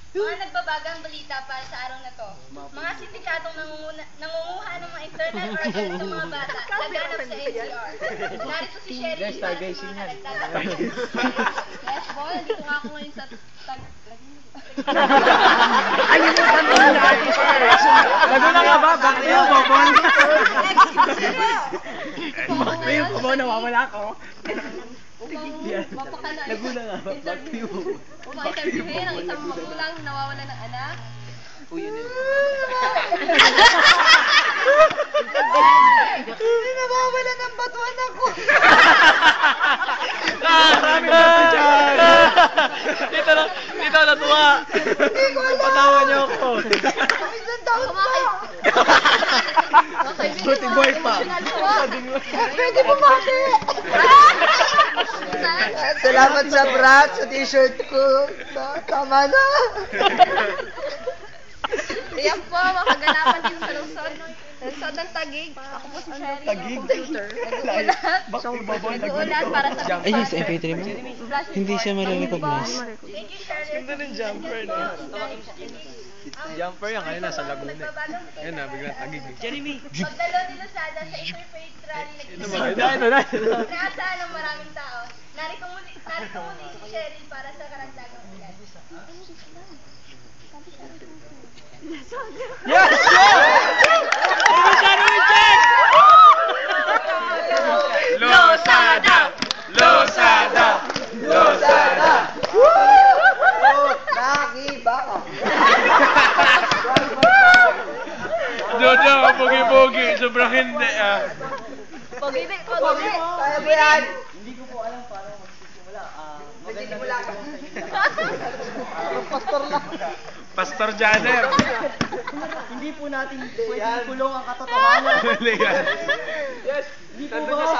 Mga nagbabagang balita para sa araw na to. Mga sindikatong nangunguha ng mga internal organs ng mga bata laganap sa NCR. Narito si Sherry para sa mga karagdagan. Yes, Paul, dito nga ako ngayon sa Alimutan mo na natin first. Laguna nga ba? Bakit yung Bobon? May yung Bobon, nawawala ako. Laguna nga ba? Bakit yung Bobon? Upang-interviewin ang isang magulang nawawala ng anak. Uy, yun yun. Hindi nawawala ng batuan ako. Marami bato dyan. Dito natuwa. Hindi ko alam. Patawa niyo ako. Isang taon pa. Buti boy pa. Pwede bumati. Salamat sa brat, sa t-shirt ko. Tama na. Ayan po, makaganapan din sa Luzon. Luzon ng Taguig. Ako po si Sherry. Taguig? Nag-uulat para sa Ay, yung sa MP3 mo? Hindi siya marirecognize. Thank you, Sherry. Ganda ng jumper na. Jumper yan, kanina sa Laguna. Ayun na, biglang Taguig. Jeremy! Pagdalo ni Luzada sa Interfaith Rally Ito na. Inaasahan ng maraming tao. Narito muli si Sherry para sa karagdagang ulat. Yes! Yes! Losada! Losada! Losada! Nakiba ka. Jojo, pogi-pogi. Sobrang hindi ah. Pogi. Kaya mo yan. Hindi ko po alam paano magsisimula. Nagsisimula ka. Pastor lang. Pastor Janer. Hindi po natin pwedeng kulong ang katotohanan. Legal. Yes. Hindi po ba?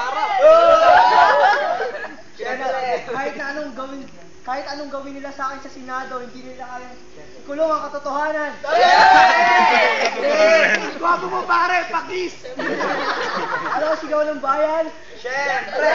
Kahit anong gawin nila sa akin sa Senado, hindi nila kayang ikulong ang katotohanan. Guwapo mo pare, pakis. Ano ang sigaw ng bayan? Siyempre!